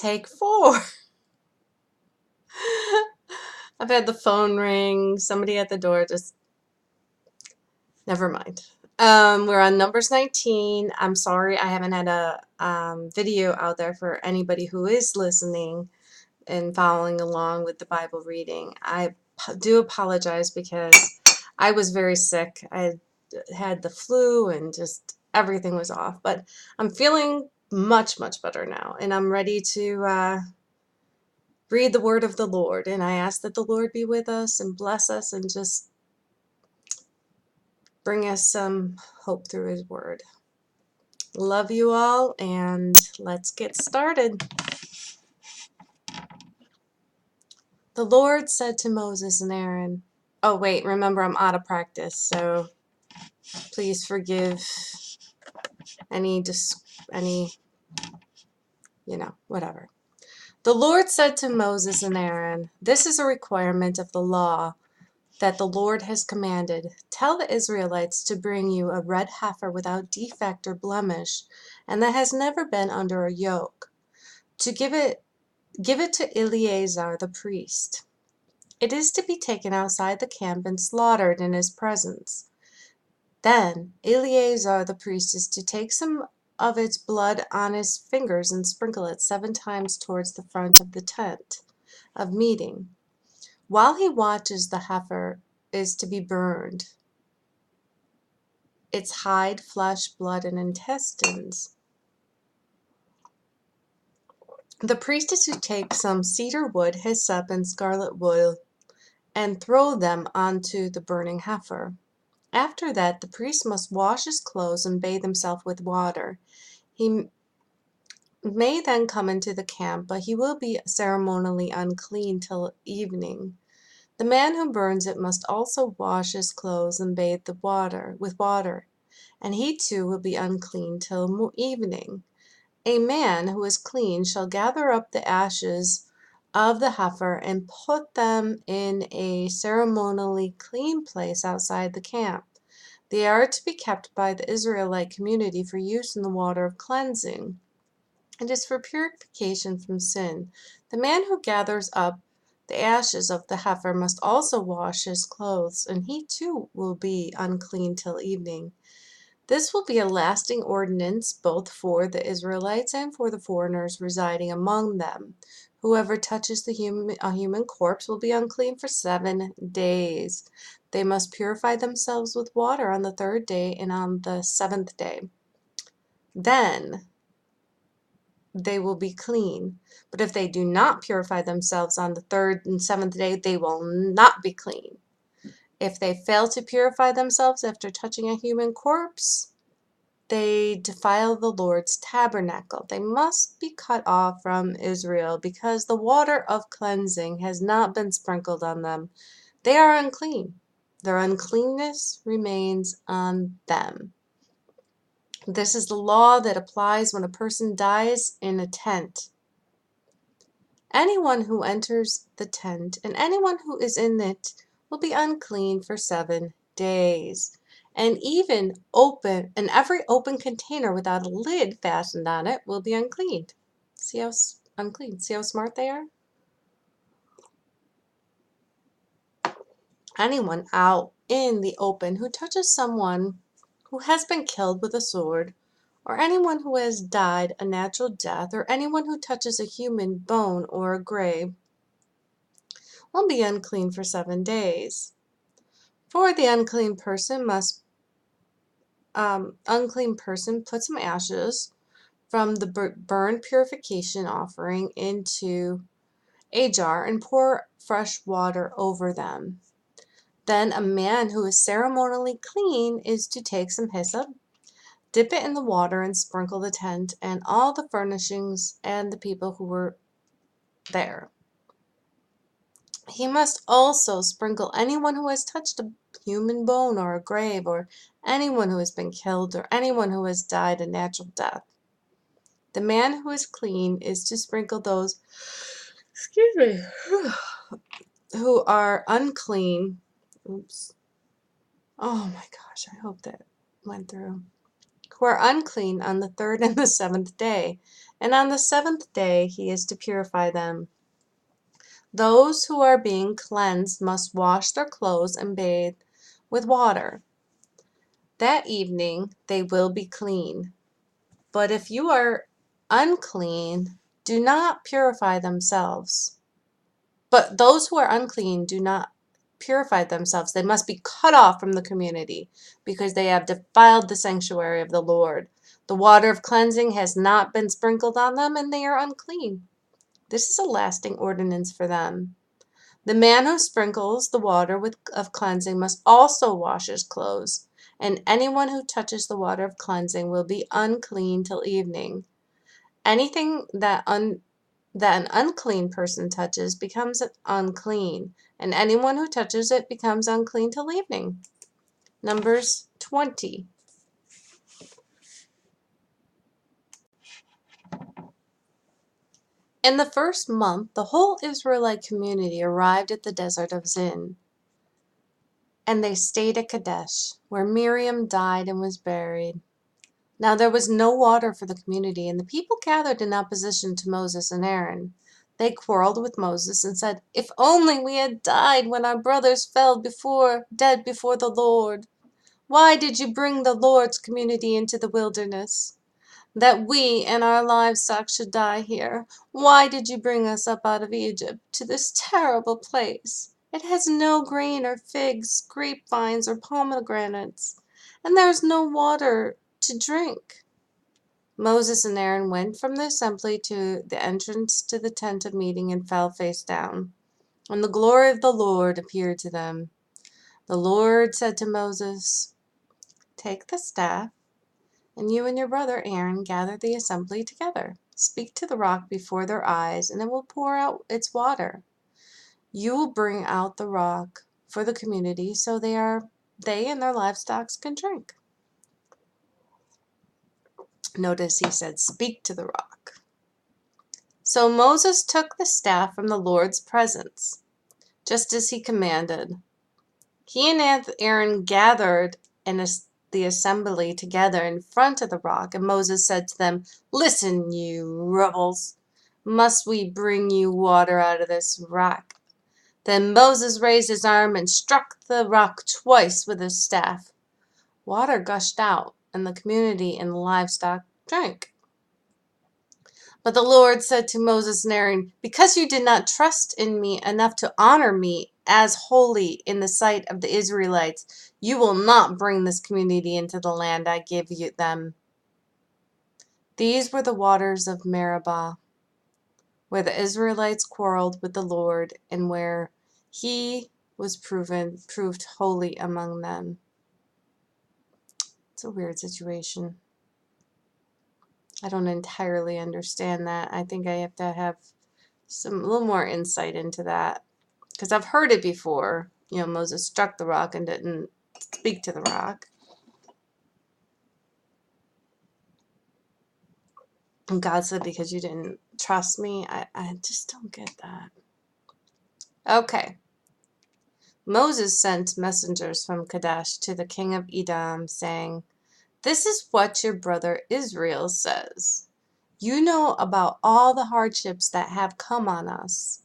Take 4. I've had the phone ring, somebody at the door, just never mind. We're on Numbers 19. I'm sorry I haven't had a video out there for anybody who is listening and following along with the Bible reading. I do apologize because I was very sick. I had the flu and just everything was off. But I'm feeling much, much better now. And I'm ready to read the word of the Lord. And I ask that the Lord be with us and bless us and just bring us some hope through his word. Love you all, and let's get started. The Lord said to Moses and Aaron, oh wait, remember I'm out of practice, so please forgive any, whatever. The Lord said to Moses and Aaron, this is a requirement of the law that the Lord has commanded. Tell the Israelites to bring you a red heifer without defect or blemish, and that has never been under a yoke. To give it to Eleazar the priest. It is to be taken outside the camp and slaughtered in his presence. Then Eleazar the priest is to take some of its blood on his fingers and sprinkle it 7 times towards the front of the tent of meeting. While he watches, the heifer is to be burned, its hide, flesh, blood, and intestines. The priest is to take some cedar wood, hyssop, and scarlet wool and throw them onto the burning heifer. After that, the priest must wash his clothes and bathe himself with water. He may then come into the camp, but he will be ceremonially unclean till evening. The man who burns it must also wash his clothes and bathe with water, and he too will be unclean till evening. A man who is clean shall gather up the ashes of the heifer and put them in a ceremonially clean place outside the camp. They are to be kept by the Israelite community for use in the water of cleansing. It is for purification from sin. The man who gathers up the ashes of the heifer must also wash his clothes, and he too will be unclean till evening. This will be a lasting ordinance both for the Israelites and for the foreigners residing among them. Whoever touches a human corpse will be unclean for 7 days. They must purify themselves with water on the 3rd day and on the 7th day. Then they will be clean. But if they do not purify themselves on the 3rd and 7th day, they will not be clean. If they fail to purify themselves after touching a human corpse, they defile the Lord's tabernacle. They must be cut off from Israel because the water of cleansing has not been sprinkled on them. They are unclean. Their uncleanness remains on them. This is the law that applies when a person dies in a tent. Anyone who enters the tent and anyone who is in it will be unclean for 7 days. And every open container without a lid fastened on it will be unclean. See how smart they are? Anyone out in the open who touches someone who has been killed with a sword, or anyone who has died a natural death, or anyone who touches a human bone or a grave, will be unclean for 7 days. For the unclean person put some ashes from the burn purification offering into a jar and pour fresh water over them. Then a man who is ceremonially clean is to take some hyssop, dip it in the water, and sprinkle the tent and all the furnishings and the people who were there. He must also sprinkle anyone who has touched a human bone or a grave, or anyone who has been killed, or anyone who has died a natural death. The man who is clean is to sprinkle those, who are unclean. Oops. Oh my gosh, I hope that went through. Who are unclean on the 3rd and the 7th day, and on the seventh day he is to purify them. Those who are being cleansed must wash their clothes and bathe with water. That evening they will be clean. But if you are unclean, do not purify themselves. But those who are unclean do not purify themselves. They must be cut off from the community because they have defiled the sanctuary of the Lord. The water of cleansing has not been sprinkled on them, and they are unclean. This is a lasting ordinance for them. The man who sprinkles the water of cleansing must also wash his clothes, and anyone who touches the water of cleansing will be unclean till evening. Anything that an unclean person touches becomes unclean, and anyone who touches it becomes unclean till evening. Numbers 20. In the first month, the whole Israelite community arrived at the desert of Zin, and they stayed at Kadesh, where Miriam died and was buried. Now there was no water for the community, and the people gathered in opposition to Moses and Aaron. They quarreled with Moses and said, "If only we had died when our brothers fell dead before the Lord. Why did you bring the Lord's community into the wilderness, that we and our livestock should die here? Why did you bring us up out of Egypt to this terrible place? It has no grain or figs, grapevines or pomegranates, and there is no water to drink." Moses and Aaron went from the assembly to the entrance to the tent of meeting and fell face down. And the glory of the Lord appeared to them. The Lord said to Moses, "Take the staff, and you and your brother Aaron gather the assembly together. Speak to the rock before their eyes, and it will pour out its water. You will bring out the rock for the community so they and their livestock can drink." Notice he said, "Speak to the rock." So Moses took the staff from the Lord's presence, just as he commanded. He and Aaron gathered the assembly together in front of the rock, and Moses said to them, "Listen, you rebels, must we bring you water out of this rock?" Then Moses raised his arm and struck the rock twice with his staff. Water gushed out, and the community and the livestock drank. But the Lord said to Moses and Aaron, "Because you did not trust in me enough to honor me as holy in the sight of the Israelites, you will not bring this community into the land I give them." These were the waters of Meribah, where the Israelites quarreled with the Lord, and where he was proved holy among them. It's a weird situation. I don't entirely understand that. I think I have to have a little more insight into that, because I've heard it before. Moses struck the rock and didn't speak to the rock. And God said, "Because you didn't trust me." I just don't get that. Okay. Moses sent messengers from Kadesh to the king of Edom, saying, "This is what your brother Israel says. You know about all the hardships that have come on us.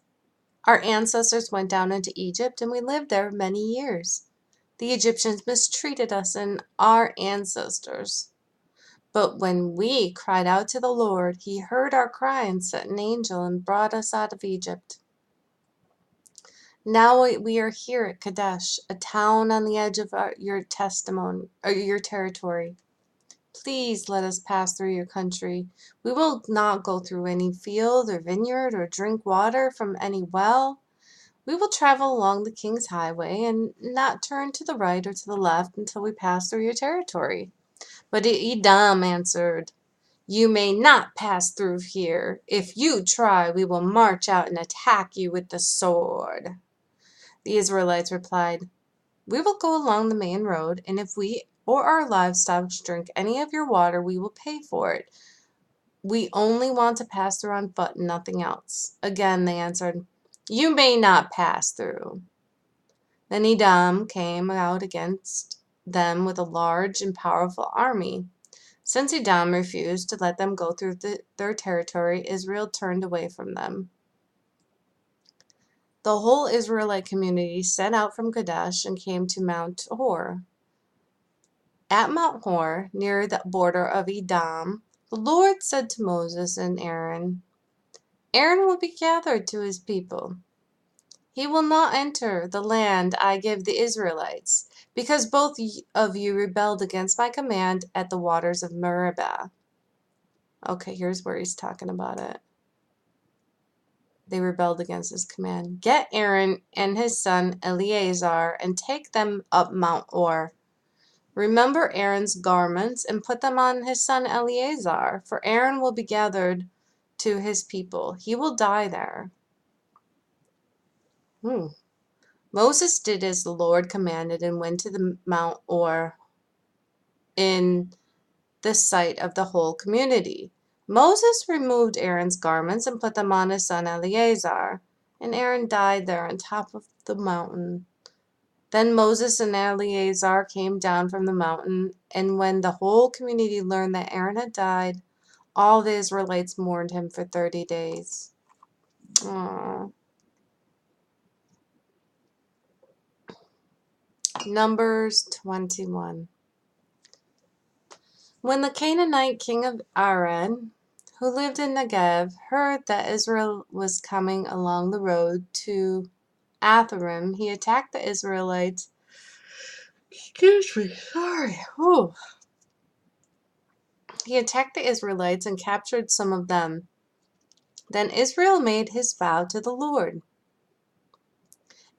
Our ancestors went down into Egypt, and we lived there many years. The Egyptians mistreated us and our ancestors. But when we cried out to the Lord, he heard our cry and sent an angel and brought us out of Egypt. Now we are here at Kadesh, a town on the edge of your territory. Please let us pass through your country. We will not go through any field or vineyard or drink water from any well. We will travel along the king's highway and not turn to the right or to the left until we pass through your territory." But Edom answered, "You may not pass through here. If you try, we will march out and attack you with the sword." The Israelites replied, "We will go along the main road, and if we or our livestock drink any of your water, we will pay for it. We only want to pass through on foot and nothing else." Again they answered, "You may not pass through." Then Edom came out against them with a large and powerful army. Since Edom refused to let them go through their territory, Israel turned away from them. The whole Israelite community set out from Kadesh and came to Mount Hor. At Mount Hor, near the border of Edom, the Lord said to Moses and Aaron, Aaron will be gathered to his people. He will not enter the land I give the Israelites, because both of you rebelled against my command at the waters of Meribah. Okay, here's where he's talking about it. They rebelled against his command. Get Aaron and his son Eleazar and take them up Mount Hor. Remember Aaron's garments and put them on his son Eleazar, for Aaron will be gathered to his people. He will die there. Moses did as the Lord commanded and went to the Mount Hor in the sight of the whole community. Moses removed Aaron's garments and put them on his son Eleazar, and Aaron died there on top of the mountain. Then Moses and Eleazar came down from the mountain, and when the whole community learned that Aaron had died, all the Israelites mourned him for 30 days. Aww. Numbers 21. When the Canaanite king of Aran, who lived in Negev, heard that Israel was coming along the road to Atharim, he attacked the Israelites. Excuse me, sorry. Ooh. He attacked the Israelites and captured some of them. Then Israel made his vow to the Lord.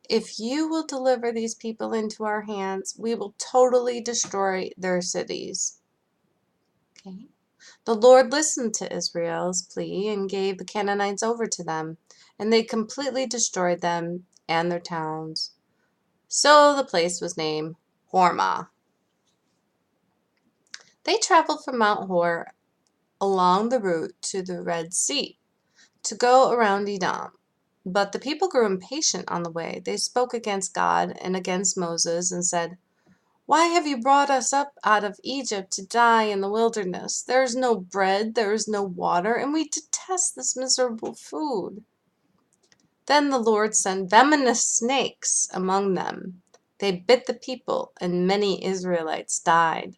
If you will deliver these people into our hands, we will totally destroy their cities. Okay. The Lord listened to Israel's plea and gave the Canaanites over to them, and they completely destroyed them and their towns. So the place was named Hormah. They traveled from Mount Hor along the route to the Red Sea to go around Edom. But the people grew impatient on the way. They spoke against God and against Moses and said, Why have you brought us up out of Egypt to die in the wilderness? There is no bread, there is no water, and we detest this miserable food. Then the Lord sent venomous snakes among them. They bit the people, and many Israelites died.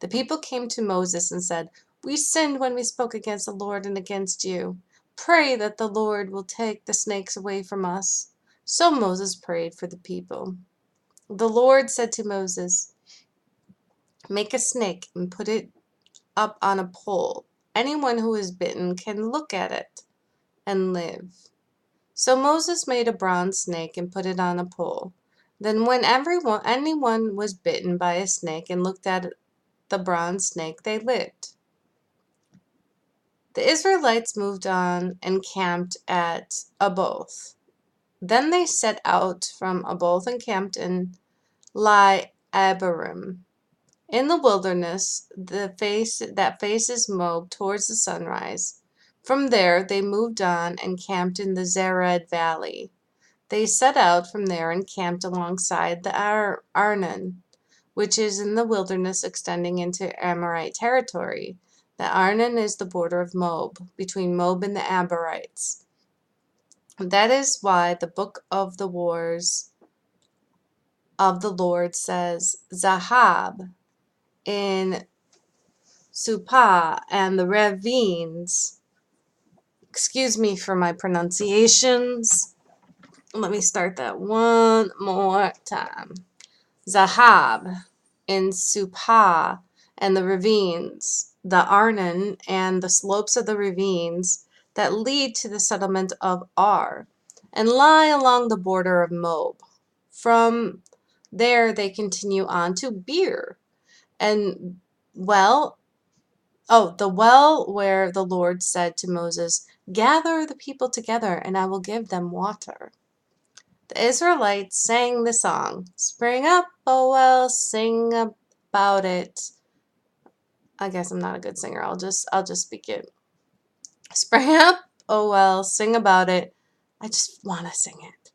The people came to Moses and said, We sinned when we spoke against the Lord and against you. Pray that the Lord will take the snakes away from us. So Moses prayed for the people. The Lord said to Moses, Make a snake and put it up on a pole. Anyone who is bitten can look at it and live. So Moses made a bronze snake and put it on a pole. Then when anyone was bitten by a snake and looked at the bronze snake, they lived. The Israelites moved on and camped at Oboth. Then they set out from Oboth and camped in Abiram. In the wilderness, that faces Moab towards the sunrise. From there, they moved on and camped in the Zered Valley. They set out from there and camped alongside the Arnon, which is in the wilderness extending into Amorite territory. The Arnon is the border of Moab, between Moab and the Amorites. That is why the book of the wars of the Lord says, Zahab in Supah and the ravines. Excuse me for my pronunciations. Let me start that one more time. Zahab in Supah and the ravines, the Arnon and the slopes of the ravines that lead to the settlement of Ar, and lie along the border of Moab. From there they continue on to Beer, and the well where the Lord said to Moses, Gather the people together, and I will give them water. The Israelites sang the song, Spring up, oh well, sing about it. I guess I'm not a good singer. I'll just speak it. Spring up, oh well, sing about it. I just want to sing it.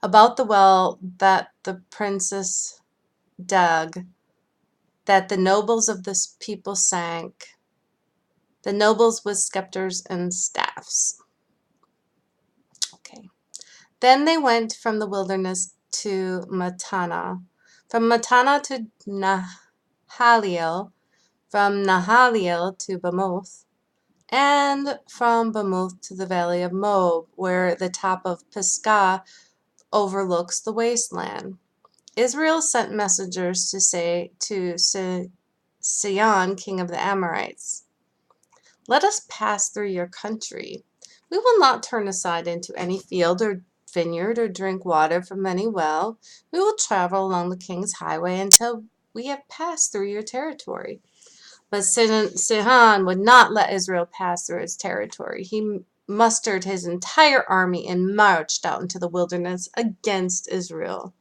About the well that the princess dug. that the nobles of this people sank, the nobles with scepters and staffs. Okay. Then they went from the wilderness to Matana, from Matana to Nahaliel, from Nahaliel to Bamoth, and from Bamoth to the valley of Moab, where the top of Pisgah overlooks the wasteland. Israel sent messengers to say to Sihon, king of the Amorites, "Let us pass through your country. We will not turn aside into any field or vineyard or drink water from any well. We will travel along the king's highway until we have passed through your territory." But Sihon would not let Israel pass through his territory. He mustered his entire army and marched out into the wilderness against Israel.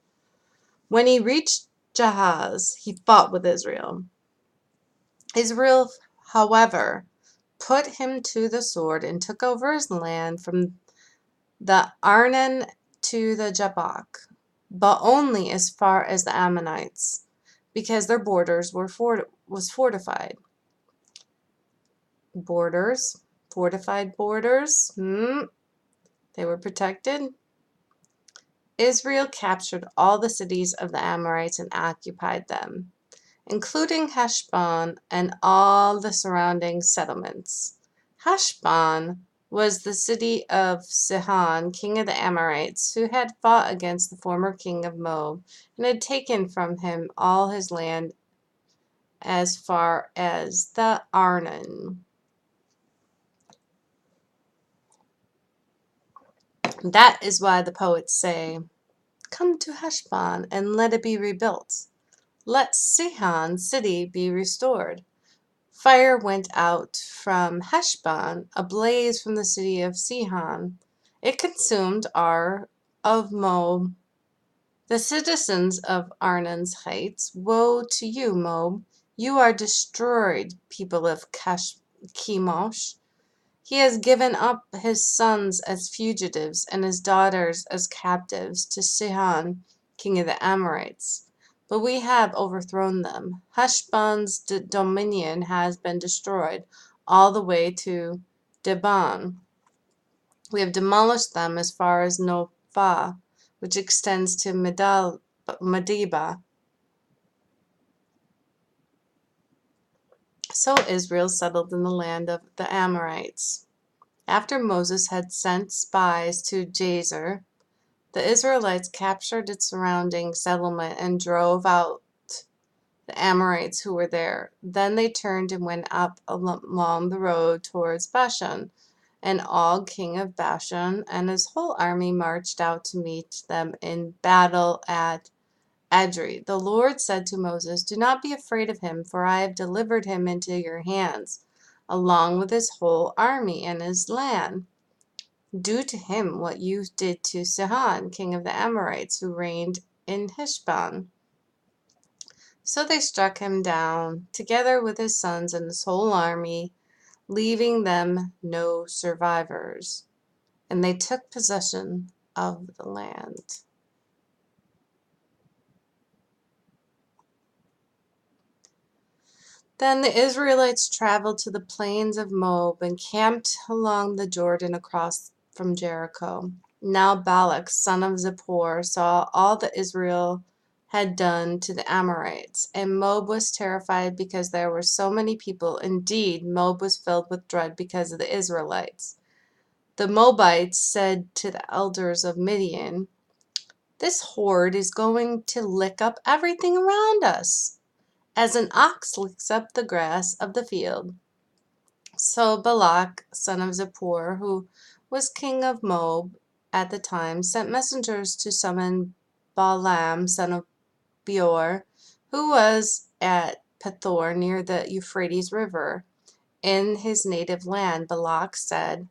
When he reached Jahaz, he fought with Israel. Israel, however, put him to the sword and took over his land from the Arnon to the Jabbok, but only as far as the Ammonites, because their borders was fortified. Borders, fortified borders. They were protected. Israel captured all the cities of the Amorites and occupied them, including Heshbon and all the surrounding settlements. Heshbon was the city of Sihon, king of the Amorites, who had fought against the former king of Moab and had taken from him all his land as far as the Arnon. That is why the poets say, "Come to Heshbon and let it be rebuilt. Let Sihon city be restored." Fire went out from Heshbon, a blaze from the city of Sihon. It consumed Ar of Moab. The citizens of Arnon's heights, "Woe to you, Moab! You are destroyed, people of Chemosh." He has given up his sons as fugitives and his daughters as captives to Sihon, king of the Amorites. But we have overthrown them. Heshbon's dominion has been destroyed all the way to Dibon. We have demolished them as far as Nophah, which extends to Medeba. So Israel settled in the land of the Amorites. After Moses had sent spies to Jazer, the Israelites captured its surrounding settlement and drove out the Amorites who were there. Then they turned and went up along the road towards Bashan. And Og, king of Bashan, and his whole army marched out to meet them in battle at Adri. The Lord said to Moses, "Do not be afraid of him, for I have delivered him into your hands, along with his whole army and his land. Do to him what you did to Sihon, king of the Amorites, who reigned in Heshbon." So they struck him down, together with his sons and his whole army, leaving them no survivors. And they took possession of the land. Then the Israelites traveled to the plains of Moab and camped along the Jordan across from Jericho. Now Balak, son of Zippor, saw all that Israel had done to the Amorites, and Moab was terrified because there were so many people. Indeed, Moab was filled with dread because of the Israelites. The Moabites said to the elders of Midian, "This horde is going to lick up everything around us, as an ox licks up the grass of the field." So Balak, son of Zippor, who was king of Moab at the time, sent messengers to summon Balaam, son of Beor, who was at Pethor near the Euphrates River. In his native land, Balak said,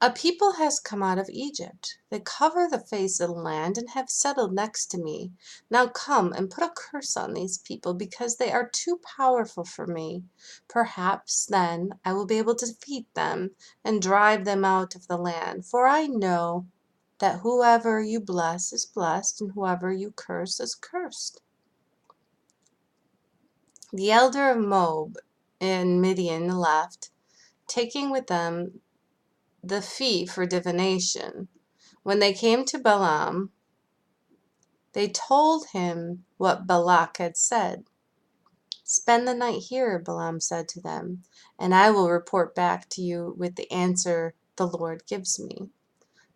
"A people has come out of Egypt. They cover the face of the land and have settled next to me. Now come and put a curse on these people, because they are too powerful for me. Perhaps then I will be able to defeat them and drive them out of the land. For I know that whoever you bless is blessed, and whoever you curse is cursed." The elder of Moab and Midian left, taking with them the fee for divination. When they came to Balaam, they told him what Balak had said. "Spend the night here," Balaam said to them, "and I will report back to you with the answer the Lord gives me."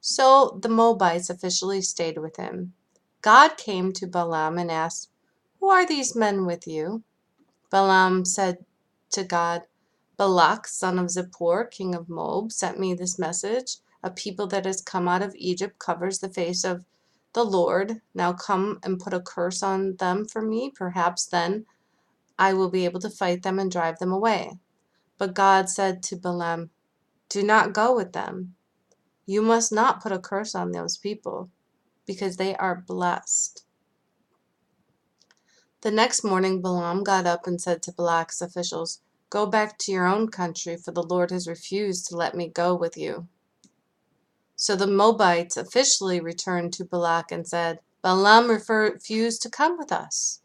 So the Moabites officially stayed with him. God came to Balaam and asked, "Who are these men with you?" Balaam said to God, "Balak, son of Zippor, king of Moab, sent me this message. A people that has come out of Egypt covers the face of the Lord. Now come and put a curse on them for me. Perhaps then I will be able to fight them and drive them away." But God said to Balaam, "Do not go with them. You must not put a curse on those people, because they are blessed." The next morning Balaam got up and said to Balak's officials, "Go back to your own country, for the Lord has refused to let me go with you." So the Moabites officially returned to Balak and said, "Balaam refused to come with us."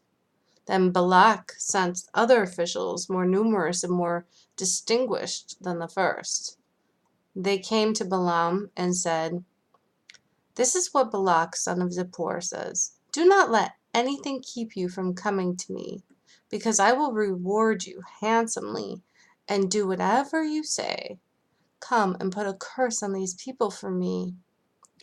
Then Balak sent other officials, more numerous and more distinguished than the first. They came to Balaam and said, "This is what Balak, son of Zippor, says. Do not let anything keep you from coming to me, because I will reward you handsomely and do whatever you say. Come and put a curse on these people for me."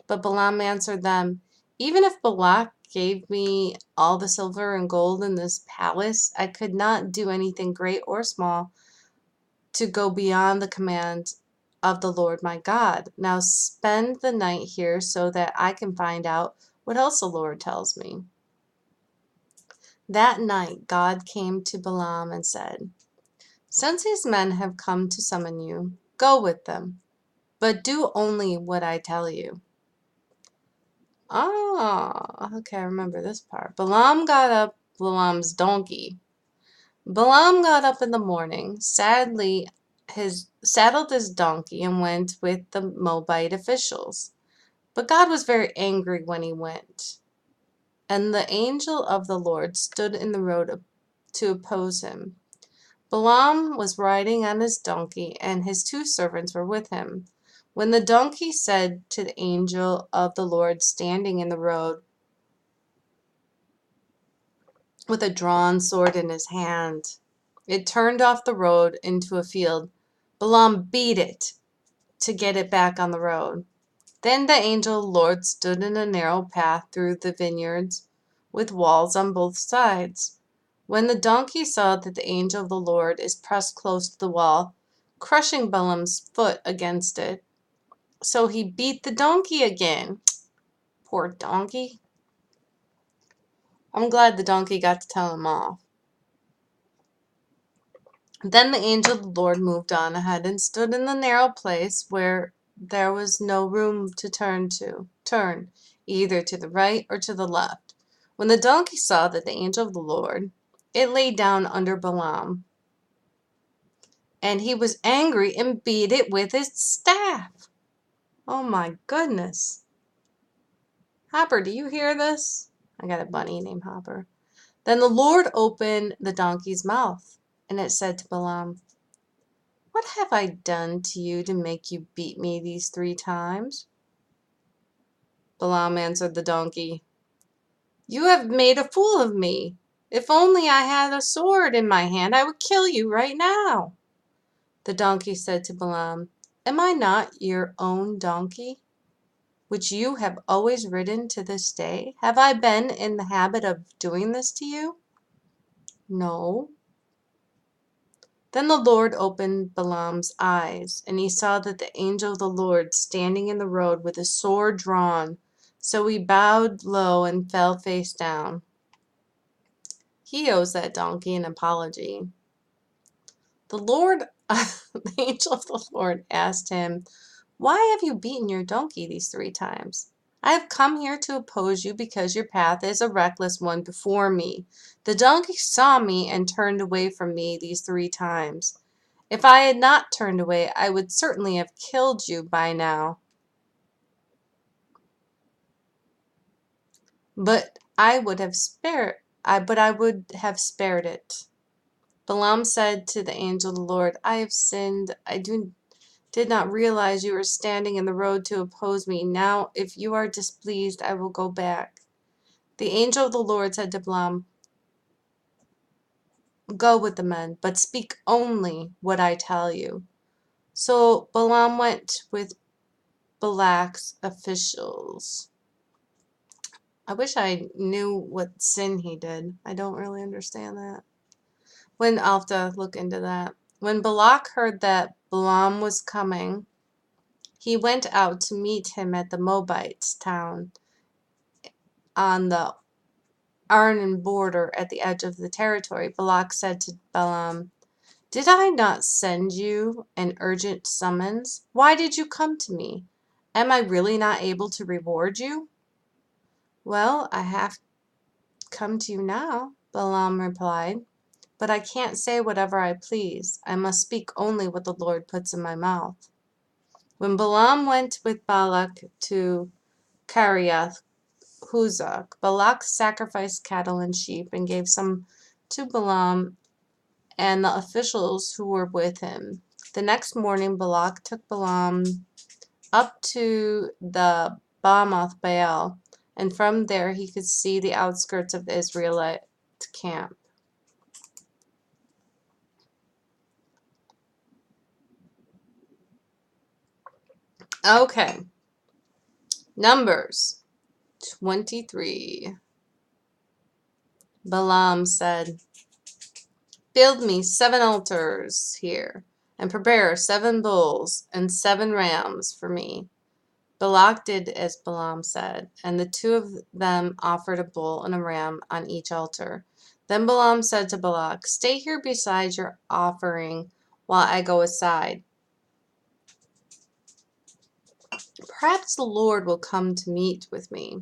But Balaam answered them, "Even if Balak gave me all the silver and gold in this palace, I could not do anything great or small to go beyond the command of the Lord my God. Now spend the night here so that I can find out what else the Lord tells me." That night God came to Balaam and said, "Since these men have come to summon you, go with them, but do only what I tell you." Ah, okay, I remember this part. Balaam's donkey. Balaam got up in the morning, saddled his donkey, and went with the Moabite officials. But God was very angry when he went, and the angel of the Lord stood in the road to oppose him. Balaam was riding on his donkey, and his two servants were with him. When the donkey said to the angel of the Lord standing in the road with a drawn sword in his hand, it turned off the road into a field. Balaam beat it to get it back on the road. Then the angel of the Lord stood in a narrow path through the vineyards with walls on both sides. When the donkey saw that the angel of the Lord is pressed close to the wall, crushing Balaam's foot against it, so he beat the donkey again. Poor donkey. I'm glad the donkey got to tell him off. Then the angel of the Lord moved on ahead and stood in the narrow place where there was no room to turn, either to the right or to the left. When the donkey saw that the angel of the Lord, it lay down under Balaam, and he was angry and beat it with his staff. Oh my goodness. Hopper, do you hear this? I got a bunny named Hopper. Then the Lord opened the donkey's mouth, and it said to Balaam, "What have I done to you to make you beat me these 3 times?" Balaam answered the donkey, "You have made a fool of me. If only I had a sword in my hand, I would kill you right now." The donkey said to Balaam, "Am I not your own donkey, which you have always ridden to this day? Have I been in the habit of doing this to you?" "No." Then the Lord opened Balaam's eyes, and he saw that the angel of the Lord standing in the road with his sword drawn. So he bowed low and fell face down. He owes that donkey an apology. The angel of the Lord asked him, "Why have you beaten your donkey these 3 times?" "I have come here to oppose you because your path is a reckless one before me. The donkey saw me and turned away from me these 3 times. If I had not turned away, I would certainly have killed you by now. But I would have spared it." Balaam said to the angel of the Lord, I have sinned. I did not realize you were standing in the road to oppose me. Now, if you are displeased, I will go back. The angel of the Lord said to Balaam, Go with the men, but speak only what I tell you. So Balaam went with Balak's officials. I wish I knew what sin he did. I don't really understand that. I'll have to look into that. When Balak heard that Balaam was coming, he went out to meet him at the Moabites' town on the Arnon border at the edge of the territory. Balak said to Balaam, Did I not send you an urgent summons? Why did you come to me? Am I really not able to reward you? Well, I have come to you now, Balaam replied, but I can't say whatever I please. I must speak only what the Lord puts in my mouth. When Balaam went with Balak to Kiriath Huzak, Balak sacrificed cattle and sheep and gave some to Balaam and the officials who were with him. The next morning, Balak took Balaam up to the Bamoth Baal, and from there he could see the outskirts of the Israelite camp. Okay, Numbers 23. Balaam said, Build me 7 altars here, and prepare 7 bulls and 7 rams for me. Balak did as Balaam said, and the 2 of them offered a bull and a ram on each altar. Then Balaam said to Balak, Stay here beside your offering while I go aside. Perhaps the Lord will come to meet with me.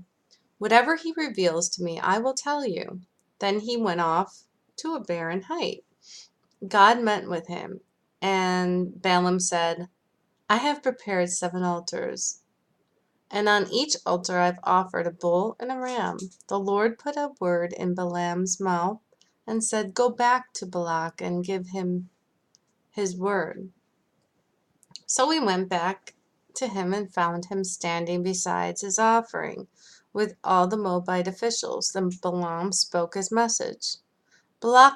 Whatever he reveals to me, I will tell you. Then he went off to a barren height. God met with him, and Balaam said, I have prepared 7 altars, and on each altar I've offered a bull and a ram. The Lord put a word in Balaam's mouth and said, Go back to Balak and give him his word. So he went back to him and found him standing beside his offering with all the Moabite officials. Then Balaam spoke his message. Balak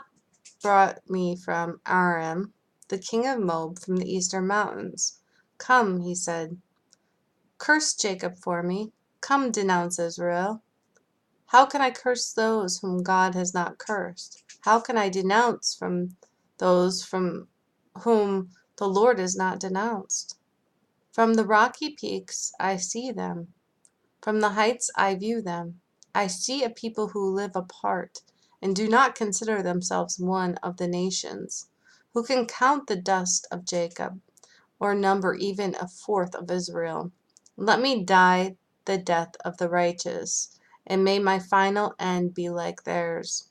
brought me from Aram, the king of Moab, from the eastern mountains. Come, he said, curse Jacob for me. Come, denounce Israel. How can I curse those whom God has not cursed? How can I denounce from those from whom the Lord has not denounced? From the rocky peaks I see them. From the heights I view them. I see a people who live apart and do not consider themselves one of the nations, who can count the dust of Jacob, or number even a fourth of Israel. Let me die the death of the righteous, and may my final end be like theirs.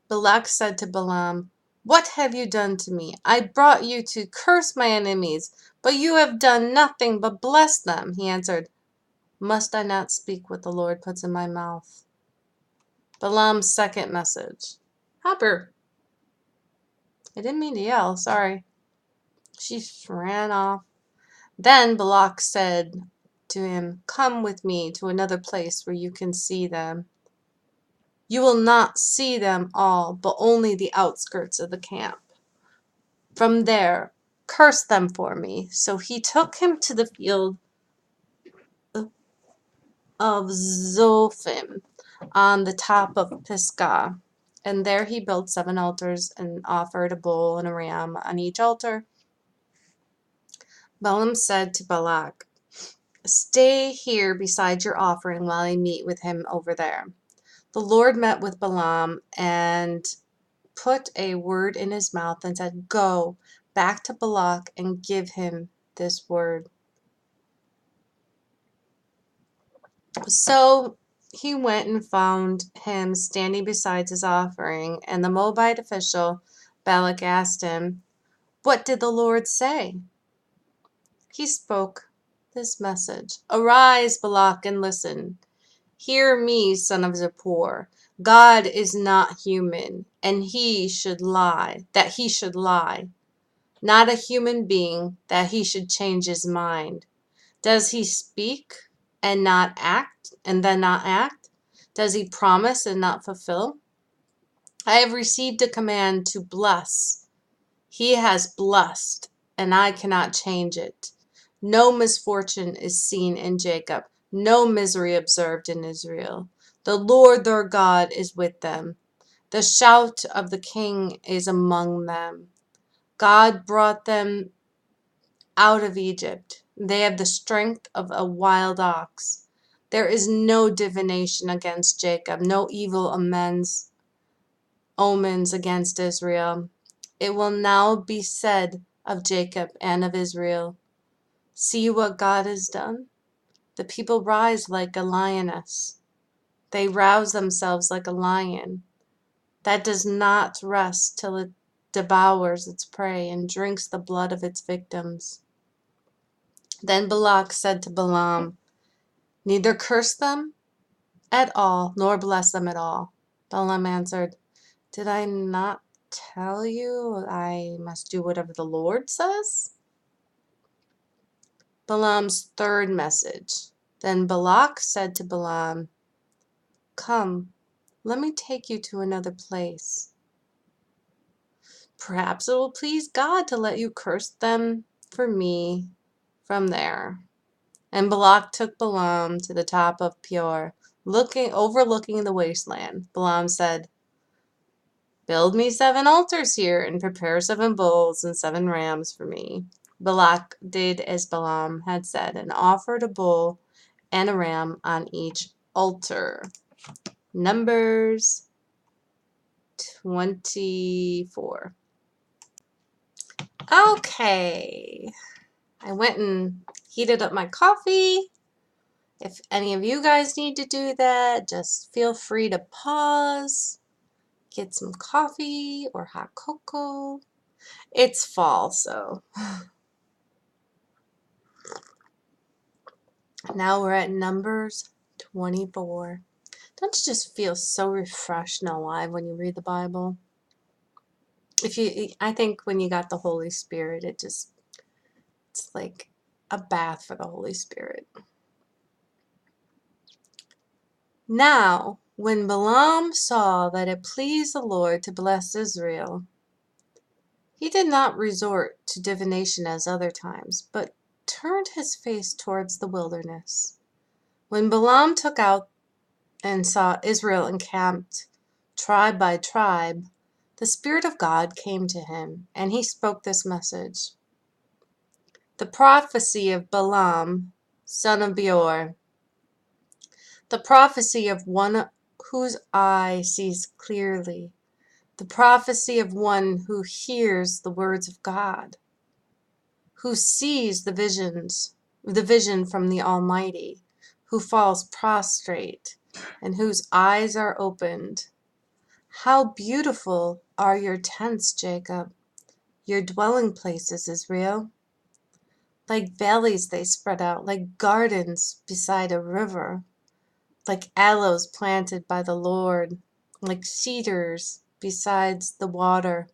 Balak said to Balaam, What have you done to me? I brought you to curse my enemies, but you have done nothing but bless them. He answered, Must I not speak what the Lord puts in my mouth? Balaam's second message. Hopper. I didn't mean to yell, sorry. She ran off. Then Balak said to him, Come with me to another place where you can see them. You will not see them all, but only the outskirts of the camp. From there, curse them for me. So he took him to the field of Zophim on the top of Pisgah. And there he built 7 altars and offered a bull and a ram on each altar. Balaam said to Balak, Stay here beside your offering while I meet with him over there. The Lord met with Balaam and put a word in his mouth and said, Go back to Balak and give him this word. So he went and found him standing beside his offering, and the Moabite official Balak asked him, What did the Lord say? He spoke this message, Arise, Balak, and listen. Hear me, son of Zippor. God is not human, and he should lie, that he should lie. Not a human being, that he should change his mind. Does he speak and not act, and then not act? Does he promise and not fulfill? I have received a command to bless. He has blessed, and I cannot change it. No misfortune is seen in Jacob, no misery observed in Israel. The Lord their God is with them. The shout of the king is among them. God brought them out of Egypt. They have the strength of a wild ox. There is no divination against Jacob, no evil omens against Israel. It will now be said of Jacob and of Israel, see what God has done. The people rise like a lioness. They rouse themselves like a lion that does not rest till it devours its prey and drinks the blood of its victims. Then Balak said to Balaam, neither curse them at all, nor bless them at all. Balaam answered, did I not tell you I must do whatever the Lord says? Balaam's third message. Then Balak said to Balaam, come, let me take you to another place. Perhaps it will please God to let you curse them for me from there. And Balak took Balaam to the top of Peor, overlooking the wasteland. Balaam said, build me 7 altars here, and prepare 7 bulls and 7 rams for me. Balak did as Balaam had said, and offered a bull and a ram on each altar. Numbers 24. Okay, I went and heated up my coffee. If any of you guys need to do that, just feel free to pause, get some coffee or hot cocoa. It's fall, so now we're at Numbers 24. Don't you just feel so refreshed and alive when you read the Bible? I think when you got the Holy Spirit, it's like a bath for the Holy Spirit. Now, when Balaam saw that it pleased the Lord to bless Israel, he did not resort to divination as other times, but turned his face towards the wilderness. When Balaam took out and saw Israel encamped tribe by tribe, the Spirit of God came to him, and he spoke this message. The prophecy of Balaam, son of Beor, the prophecy of one whose eye sees clearly, the prophecy of one who hears the words of God, who sees the vision from the Almighty, who falls prostrate, and whose eyes are opened. How beautiful are your tents, Jacob, your dwelling places, Israel. Like valleys they spread out, like gardens beside a river, like aloes planted by the Lord, like cedars besides the water.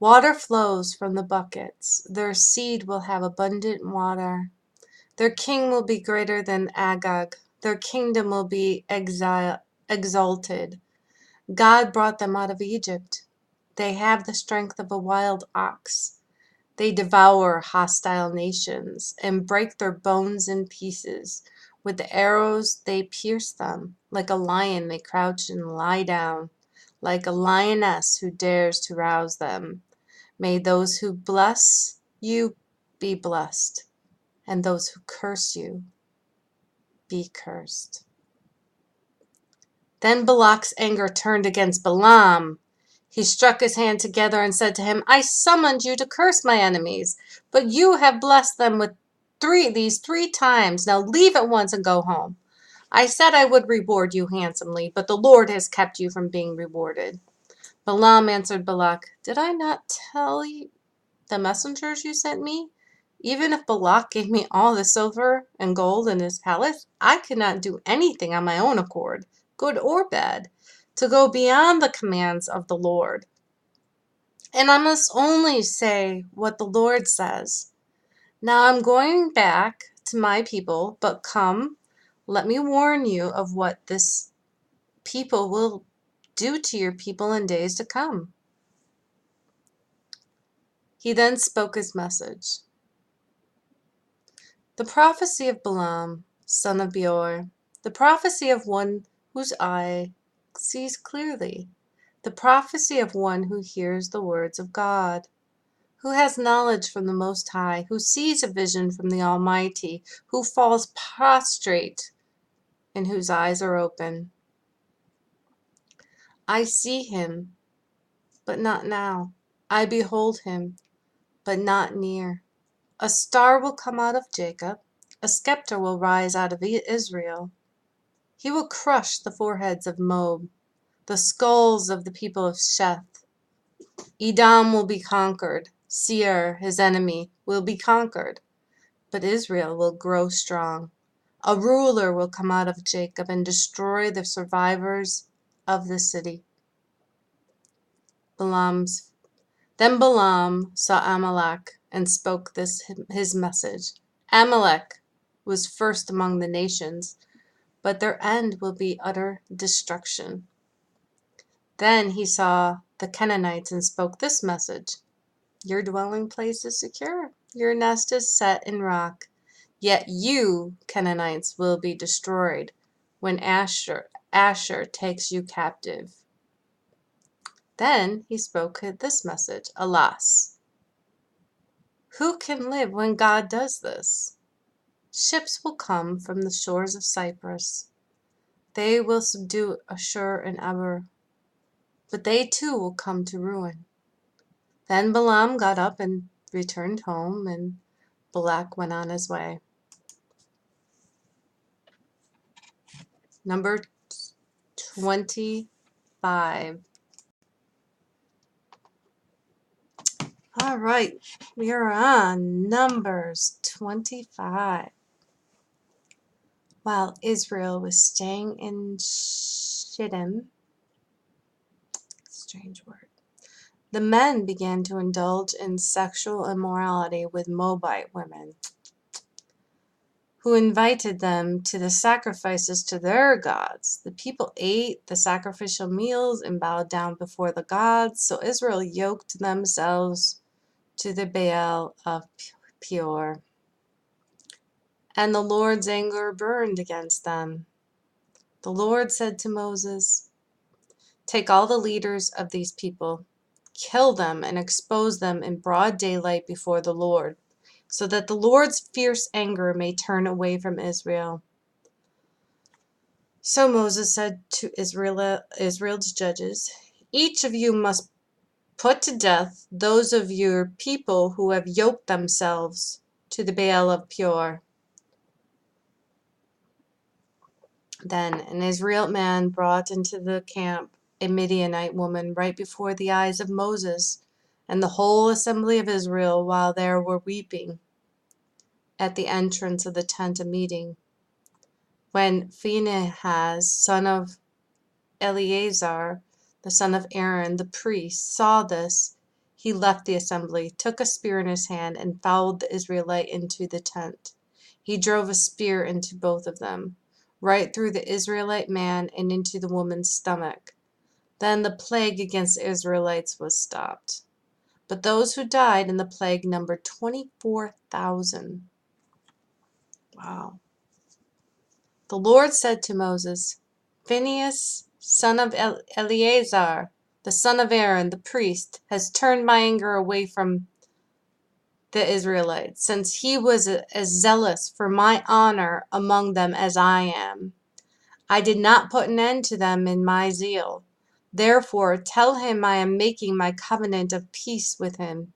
Water flows from the buckets. Their seed will have abundant water. Their king will be greater than Agag. Their kingdom will be exalted. God brought them out of Egypt. They have the strength of a wild ox. They devour hostile nations and break their bones in pieces. With the arrows they pierce them. Like a lion they crouch and lie down, like a lioness who dares to rouse them. May those who bless you be blessed, and those who curse you be cursed. Then Balak's anger turned against Balaam. He struck his hand together and said to him, I summoned you to curse my enemies, but you have blessed them with these three times. Now leave at once and go home. I said I would reward you handsomely, but the Lord has kept you from being rewarded. Balaam answered Balak, did I not tell you the messengers you sent me? Even if Balak gave me all the silver and gold in his palace, I could not do anything on my own accord. good or bad, to go beyond the commands of the Lord. And I must only say what the Lord says. Now I'm going back to my people, but come, let me warn you of what this people will do to your people in days to come. He then spoke his message. The prophecy of Balaam, son of Beor, the prophecy of one whose eye sees clearly, the prophecy of one who hears the words of God, who has knowledge from the Most High, who sees a vision from the Almighty, who falls prostrate, and whose eyes are open. I see him, but not now. I behold him, but not near. A star will come out of Jacob, a scepter will rise out of Israel. He will crush the foreheads of Moab, the skulls of the people of Sheth. Edom will be conquered, Seir, his enemy, will be conquered, but Israel will grow strong. A ruler will come out of Jacob and destroy the survivors of the city. Then Balaam saw Amalek and spoke his message. Amalek was first among the nations, but their end will be utter destruction. Then he saw the Canaanites and spoke this message. Your dwelling place is secure, your nest is set in rock. Yet you, Canaanites, will be destroyed when Asher takes you captive. Then he spoke this message. Alas, who can live when God does this? Ships will come from the shores of Cyprus. They will subdue Ashur and Eber, but they too will come to ruin. Then Balaam got up and returned home, and Balak went on his way. Number 25. All right, we are on Numbers 25. While Israel was staying in Shittim, strange word, the men began to indulge in sexual immorality with Moabite women, who invited them to the sacrifices to their gods. The people ate the sacrificial meals and bowed down before the gods, so Israel yoked themselves to the Baal of Peor. And the Lord's anger burned against them. The Lord said to Moses, take all the leaders of these people, kill them and expose them in broad daylight before the Lord, so that the Lord's fierce anger may turn away from Israel. So Moses said to Israel's judges, each of you must put to death those of your people who have yoked themselves to the Baal of Peor. Then an Israelite man brought into the camp a Midianite woman right before the eyes of Moses and the whole assembly of Israel while they were weeping at the entrance of the tent of meeting. When Phinehas, son of Eleazar, the son of Aaron, the priest, saw this, he left the assembly, took a spear in his hand, and followed the Israelite into the tent. He drove a spear into both of them, right through the Israelite man and into the woman's stomach. Then the plague against the Israelites was stopped. But those who died in the plague numbered 24,000. Wow. The Lord said to Moses, Phinehas, son of Eleazar, the son of Aaron, the priest, has turned my anger away from the Israelites, since he was as zealous for my honor among them as I am. I did not put an end to them in my zeal. Therefore, tell him I am making my covenant of peace with him.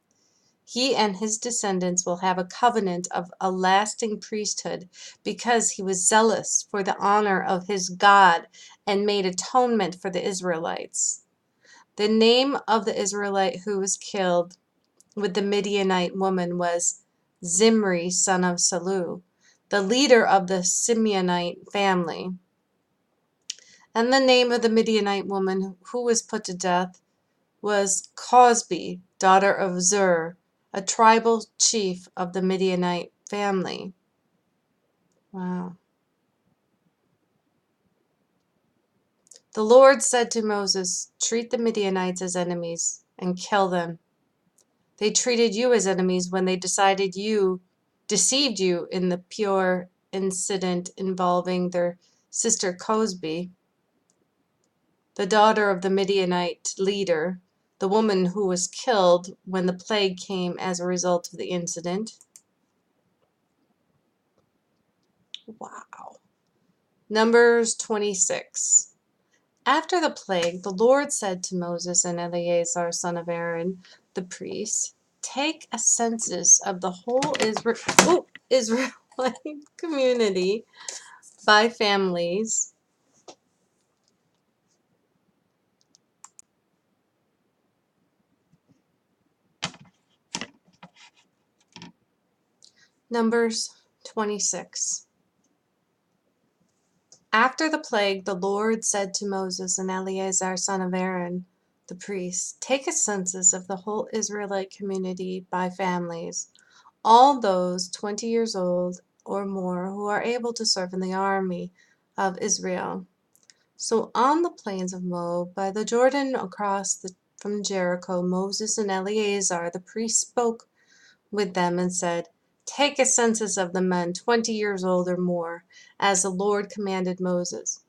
He and his descendants will have a covenant of a lasting priesthood, because he was zealous for the honor of his God and made atonement for the Israelites. The name of the Israelite who was killed with the Midianite woman was Zimri, son of Salu, the leader of the Simeonite family. And the name of the Midianite woman who was put to death was Cosbi, daughter of Zur, a tribal chief of the Midianite family. Wow. The Lord said to Moses, "Treat the Midianites as enemies and kill them. They treated you as enemies when they deceived you in the pure incident involving their sister Cosbi, the daughter of the Midianite leader, the woman who was killed when the plague came as a result of the incident." Wow. Numbers 26. After the plague, the Lord said to Moses and Eleazar, son of Aaron, the priest, "Take a census of the whole Israelite community by families." Numbers 26. After the plague, the Lord said to Moses and Eleazar, son of Aaron, the priest, "Take a census of the whole Israelite community by families, all those 20 years old or more who are able to serve in the army of Israel." So on the plains of Moab, by the Jordan from Jericho, Moses and Eleazar the priest spoke with them and said, "Take a census of the men 20 years old or more, as the Lord commanded Moses."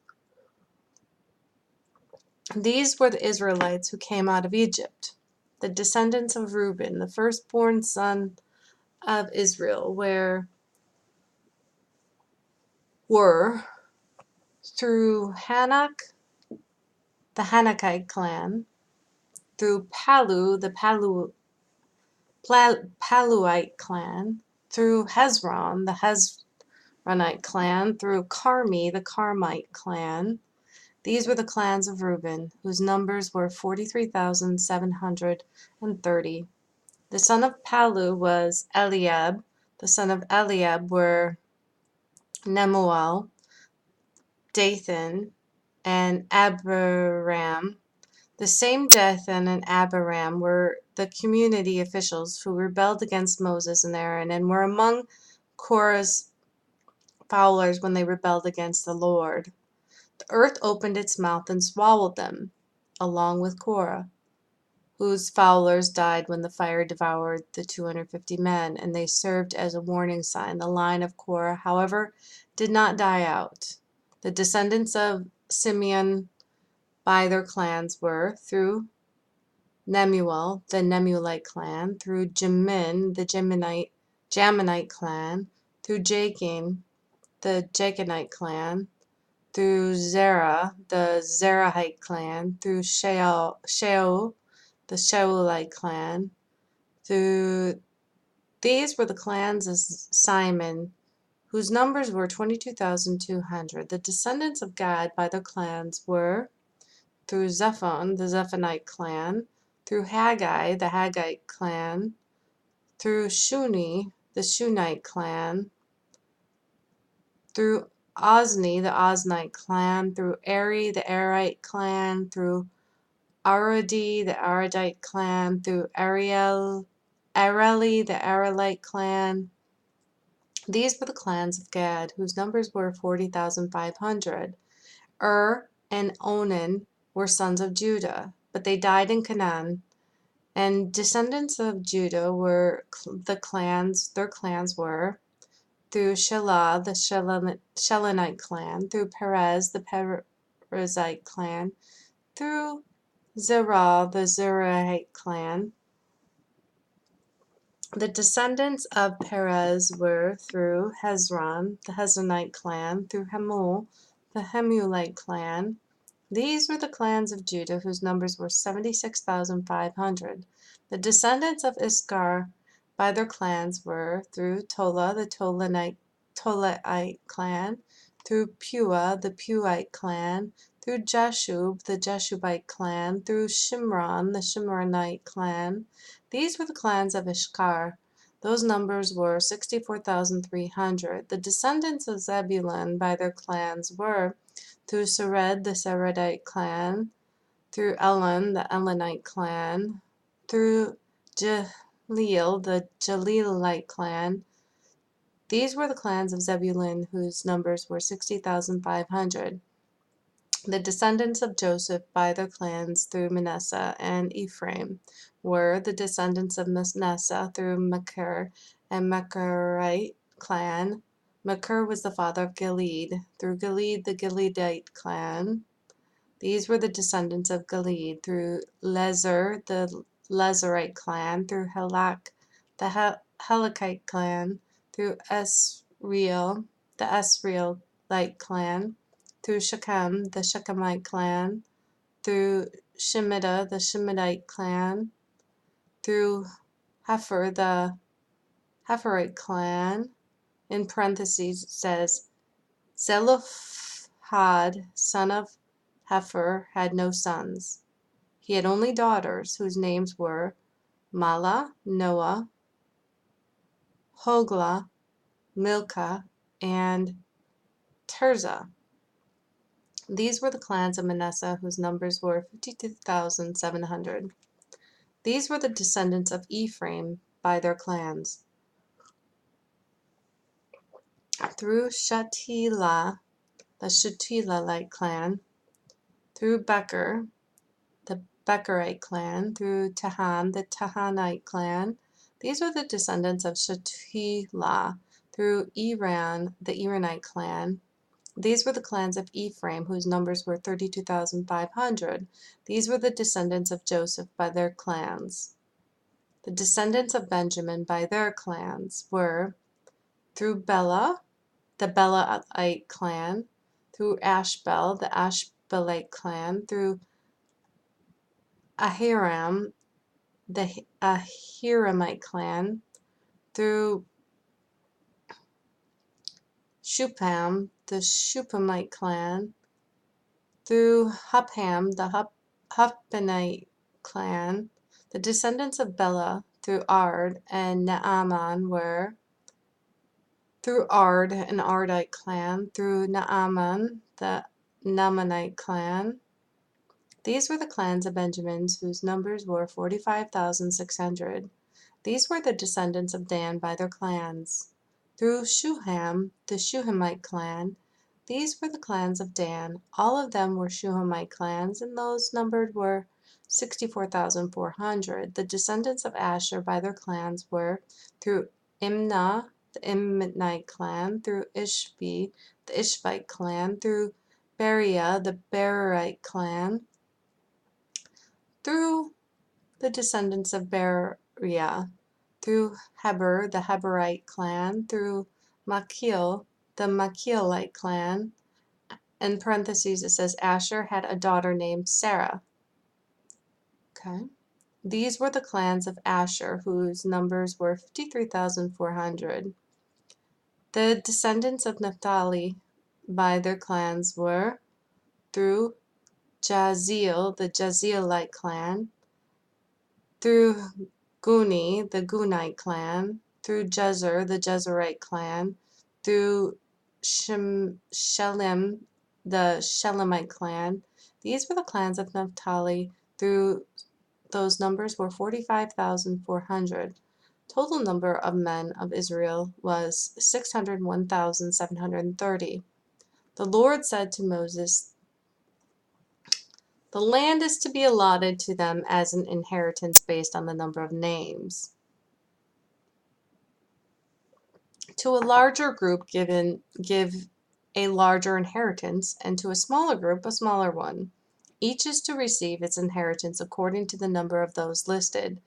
These were the Israelites who came out of Egypt, the descendants of Reuben, the firstborn son of Israel, were through Hanak, the Hanakite clan, through Palu, the Paluite clan, through Hezron, the Hezronite clan, through Carmi, the Carmite clan. These were the clans of Reuben, whose numbers were 43,730. The son of Palu was Eliab. The son of Eliab were Nemuel, Dathan, and Abiram. The same Dathan and Abiram were the community officials who rebelled against Moses and Aaron and were among Korah's followers when they rebelled against the Lord. The earth opened its mouth and swallowed them, along with Korah, whose followers died when the fire devoured the 250 men, and they served as a warning sign. The line of Korah, however, did not die out. The descendants of Simeon by their clans were, through Nemuel, the Nemulite clan, through Jamin, the Jaminite clan, through Jachin, the Jachinite clan, through Zerah, the Zerahite clan, through Shaul, the Shaulite clan. These were the clans of Simon, whose numbers were 22,200. The descendants of Gad by their clans were, through Zephon, the Zephonite clan, through Haggai, the Haggite clan, through Shuni, the Shunite clan, through Ozni, the Oznite clan, through Eri, the Arite clan, through Arodi, the Aradite clan, through Areli, the Arelite clan. These were the clans of Gad, whose numbers were 40,500. And Onan were sons of Judah, but they died in Canaan. And descendants of Judah were their clans were, through Shelah, the Shelonite clan, through Perez, the Perezite clan, through Zerah, the Zerahite clan. The descendants of Perez were, through Hezron, the Hezronite clan, through Hamul, the Hamulite clan. These were the clans of Judah, whose numbers were 76,500. The descendants of Issachar by their clans were, through Tola, the Tolaite clan, through Puah, the Puite clan, through Jashub, the Jashubite clan, through Shimron, the Shimronite clan. These were the clans of Issachar. Those numbers were 64,300. The descendants of Zebulun by their clans were, through Sered, the Seredite clan, through Elon, the Elonite clan, through Jaleel, the Jaleelite clan. These were the clans of Zebulun, whose numbers were 60,500. The descendants of Joseph by their clans through Manasseh and Ephraim were the descendants of Manasseh through Machir and Machirite clan. Machir was the father of Gilead, through Gilead the Gileadite clan. These were the descendants of Gilead through Lezer, the Lezerite clan, through Helak, the Helakite clan, through Esriel, the Esrielite clan, through Shechem, the Shechemite clan, through Shemida, the Shemidite clan, through Hepher, the Hepherite clan. In parentheses it says, Zelophehad, son of Hepher, had no sons. He had only daughters, whose names were Mala, Noah, Hoglah, Milcah, and Tirzah. These were the clans of Manasseh, whose numbers were 52,700. These were the descendants of Ephraim by their clans. Through Shatila, the Shatilite clan, through Becher, the Becherite clan, through Tahan, the Tahanite clan. These were the descendants of Shatila, through Iran, the Iranite clan. These were the clans of Ephraim, whose numbers were 32,500. These were the descendants of Joseph by their clans. The descendants of Benjamin by their clans were through Bela, the Belaite clan, through Ashbel, the Ashbelite clan, through Ahiram, the Ahiramite clan, through Shupam, the Shupamite clan, through Hupham, the Huphanite clan. The descendants of Bela through Ard and Naaman were through Ard, an Ardite clan, through Naaman, the Naamanite clan. These were the clans of Benjamin, whose numbers were 45,600. These were the descendants of Dan by their clans. Through Shuham, the Shuhamite clan. These were the clans of Dan. All of them were Shuhamite clans, and those numbered were 64,400. The descendants of Asher by their clans were through Imnah, the Imnite clan, through Ishvi, the Ishvite clan, through Beriah, the Berite clan, through the descendants of Beriah, through Heber, the Heberite clan, through Machil, the Machilite clan. In parentheses it says Asher had a daughter named Sarah. Okay. These were the clans of Asher, whose numbers were 53,400. The descendants of Naphtali by their clans were through Jazeel, the Jazeelite clan, through Guni, the Gunite clan, through Jezer, the Jezerite clan, through Shelem, the Shelemite clan. These were the clans of Naphtali. Through those numbers were 45,400. Total number of men of Israel was 601,730. The Lord said to Moses, the land is to be allotted to them as an inheritance based on the number of names. To a larger group give a larger inheritance, and to a smaller group a smaller one. Each is to receive its inheritance according to the number of those listed.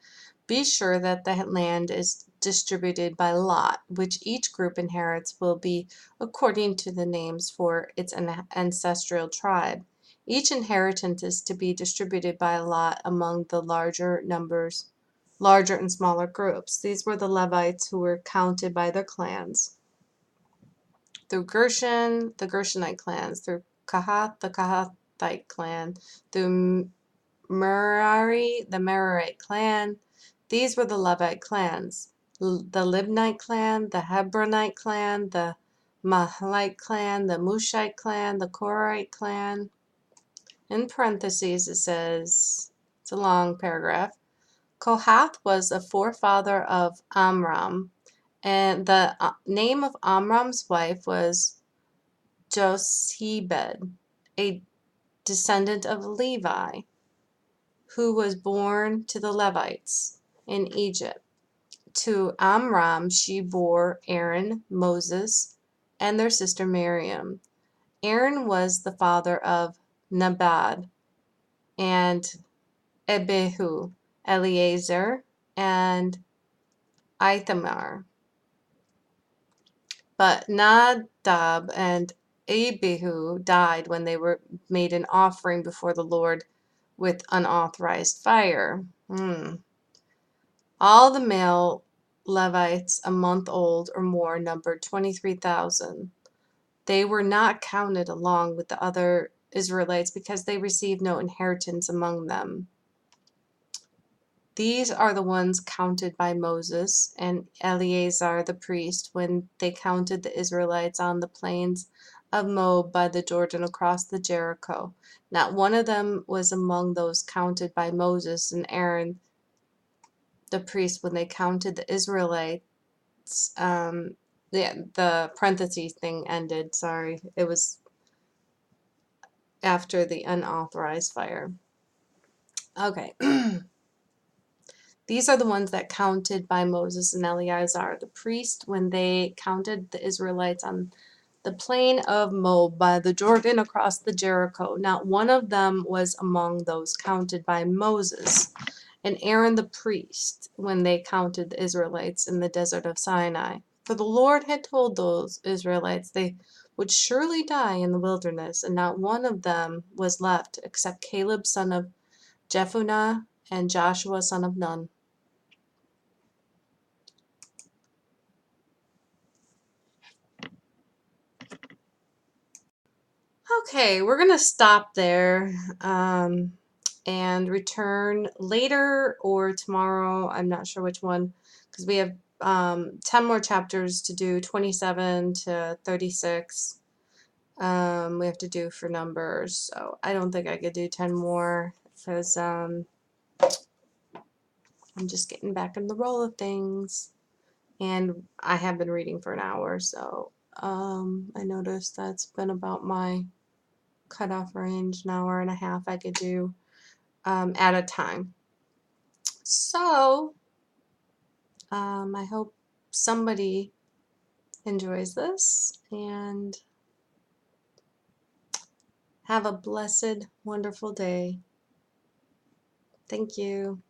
Be sure that the land is distributed by lot, which each group inherits will be according to the names for its ancestral tribe. Each inheritance is to be distributed by lot among the larger and smaller groups. These were the Levites who were counted by their clans. Through Gershon, the Gershonite clans, through Kahath, the Kahathite clan, through Merari, the Merarite clan. These were the Levite clans. The Libnite clan, the Hebronite clan, the Mahalite clan, the Mushite clan, the Korite clan. In parentheses it says, it's a long paragraph, Kohath was a forefather of Amram, and the name of Amram's wife was Jochebed, a descendant of Levi, who was born to the Levites in Egypt. To Amram she bore Aaron, Moses, and their sister Miriam. Aaron was the father of Nadab and Abihu, Eleazar, and Ithamar. But Nadab and Abihu died when they were made an offering before the Lord with unauthorized fire. All the male Levites a month old or more numbered 23,000. They were not counted along with the other Israelites because they received no inheritance among them. These are the ones counted by Moses and Eleazar the priest when they counted the Israelites on the plains of Moab by the Jordan across the Jericho. Not one of them was among those counted by Moses and Aaron the priest when they counted the Israelites. The parentheses thing ended. Sorry, it was after the unauthorized fire. Okay. These are the ones that counted by Moses and Eleazar the priest when they counted the Israelites on the plain of Moab by the Jordan across the Jericho. Not one of them was among those counted by Moses and Aaron the priest when they counted the Israelites in the desert of Sinai. For the Lord had told those Israelites they would surely die in the wilderness, and not one of them was left except Caleb son of Jephunneh and Joshua son of Nun. Okay, we're going to stop there and return later or tomorrow. I'm not sure which one, because we have 10 more chapters to do, 27 to 36. We have to do for numbers, so I don't think I could do 10 more because I'm just getting back in the roll of things. And I have been reading for an hour, so I noticed that's been about my cutoff range, an hour and a half I could do at a time. So I hope somebody enjoys this and have a blessed, wonderful day. Thank you.